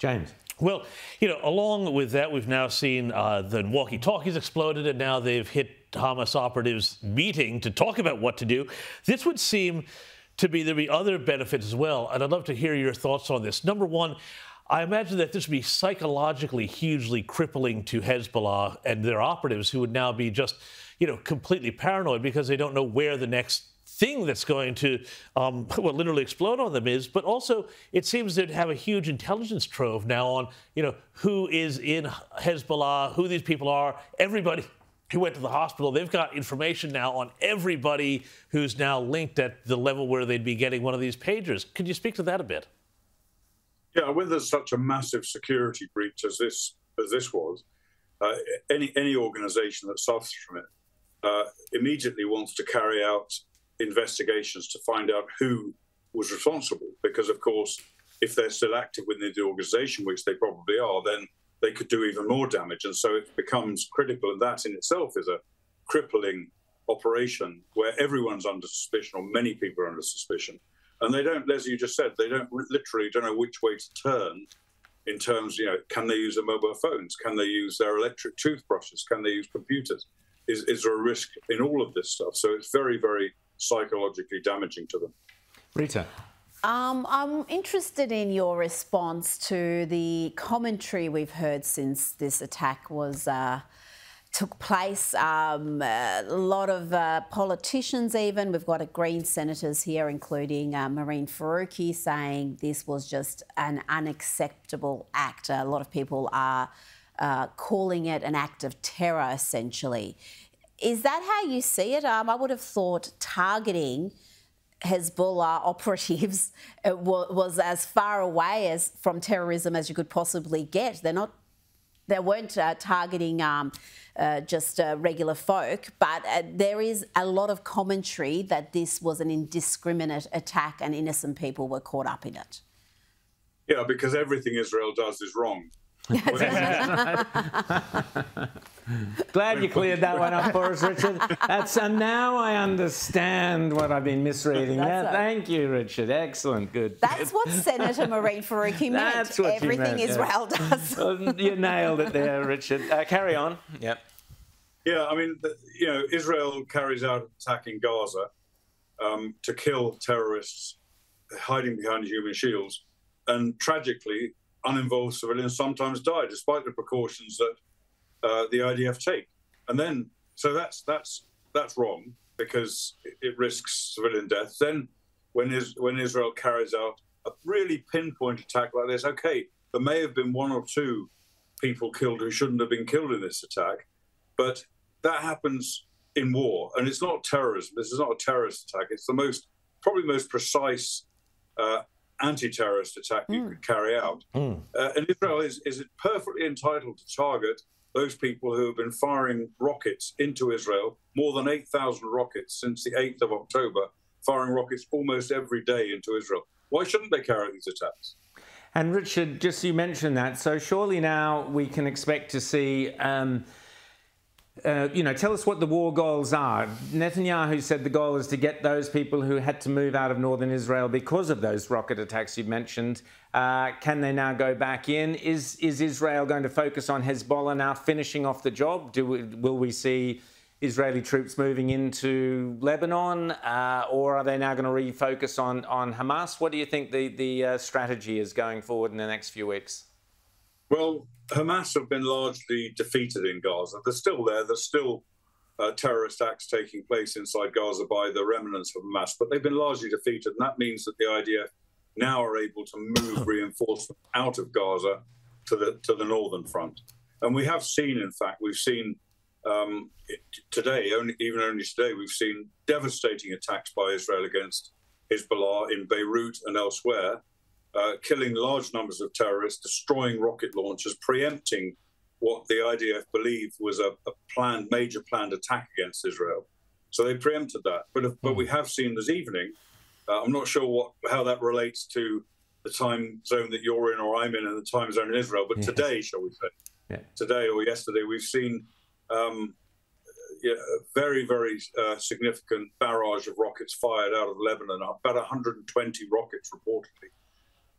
James. Well, along with that, we've now seen the walkie-talkies exploded, and now they've hit Hamas operatives meeting to talk about what to do. This would seem to be there'd be other benefits as well, and I'd love to hear your thoughts on this. Number one, I imagine that this would be psychologically hugely crippling to Hezbollah and their operatives, who would now be just, completely paranoid because they don't know where the next thing that's going to literally explode on them is. But also, it seems they'd have a huge intelligence trove now on, who is in Hezbollah, who these people are, everybody who went to the hospital. They've got information now on everybody who's now linked at the level where they'd be getting one of these pagers. Could you speak to that a bit? Yeah, when there's such a massive security breach as this was, any organisation that suffers from it immediately wants to carry out investigations to find out who was responsible. Because, of course, if they're still active within the organisation, which they probably are, then they could do even more damage. And so it becomes critical, and that in itself is a crippling operation where everyone's under suspicion, or many people are under suspicion. And they don't, as you just said, they literally don't know which way to turn in terms, can they use their mobile phones? Can they use their electric toothbrushes? Can they use computers? Is there a risk in all of this stuff? So it's very, very psychologically damaging to them. Rita. I'm interested in your response to the commentary we've heard since this attack took place. A lot of politicians even. We've got Green senators here, including Marine Faruqi, saying this was just an unacceptable act. A lot of people are calling it an act of terror, essentially. Is that how you see it? I would have thought targeting Hezbollah operatives was as far away from terrorism as you could possibly get. They weren't targeting just regular folk, but there is a lot of commentary that this was an indiscriminate attack and innocent people were caught up in it. Yeah, because everything Israel does is wrong. Glad you cleared that one up for us, Richard. And now I understand what I've been misreading. Thank you, Richard. Excellent. Good. That's what Senator Marine Faruqi meant. That's what everything Israel does. You nailed it there, Richard. Carry on. Yep. Yeah, I mean, Israel carries out an attack in Gaza to kill terrorists hiding behind human shields, and tragically, uninvolved civilians sometimes die, despite the precautions that the IDF take. And then, so that's wrong because it risks civilian death. Then, when Israel carries out a really pinpoint attack like this, okay, there may have been one or two people killed who shouldn't have been killed in this attack, but that happens in war, and it's not terrorism. This is not a terrorist attack. It's the probably most precise anti-terrorist attack you could carry out. And Israel is perfectly entitled to target those people who have been firing rockets into Israel, more than 8,000 rockets since the 8th of October, firing rockets almost every day into Israel. Why shouldn't they carry out these attacks? And Richard, just you mentioned that, so surely now we can expect to see tell us what the war goals are. Netanyahu said the goal is to get those people who had to move out of northern Israel because of those rocket attacks you mentioned. Can they now go back in? Is Israel going to focus on Hezbollah now finishing off the job? Will we see Israeli troops moving into Lebanon, or are they now going to refocus on Hamas? What do you think the strategy is going forward in the next few weeks? Well, Hamas have been largely defeated in Gaza. They're still there. There's still terrorist acts taking place inside Gaza by the remnants of Hamas, but they've been largely defeated. And that means that the IDF now are able to move reinforcements out of Gaza to the northern front. And we have seen, in fact, we've seen today, only today, we've seen devastating attacks by Israel against Hezbollah in Beirut and elsewhere. Killing large numbers of terrorists, destroying rocket launchers, preempting what the IDF believed was a major planned attack against Israel. So they preempted that. But we have seen this evening, I'm not sure how that relates to the time zone that you're in or I'm in and the time zone in Israel, but today, shall we say, today or yesterday, we've seen a very, very significant barrage of rockets fired out of Lebanon, about 120 rockets reportedly.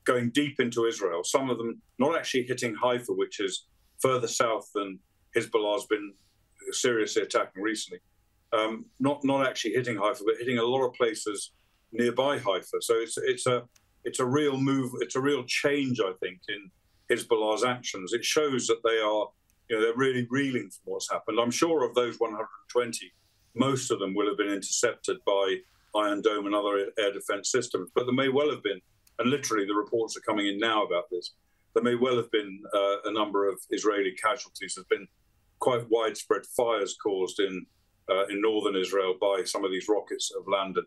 going deep into Israel. Some of them not actually hitting Haifa, which is further south than Hezbollah's been seriously attacking recently. Not actually hitting Haifa, but hitting a lot of places nearby Haifa. So it's a real move. It's a real change, I think, in Hezbollah's actions. It shows that they are, they're really reeling from what's happened. I'm sure of those 120, most of them will have been intercepted by Iron Dome and other air defense systems, but there may well have been, and literally the reports are coming in now about this, there may well have been a number of Israeli casualties. There's been quite widespread fires caused in northern Israel by some of these rockets that have landed,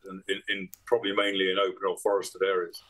in probably mainly in open or forested areas.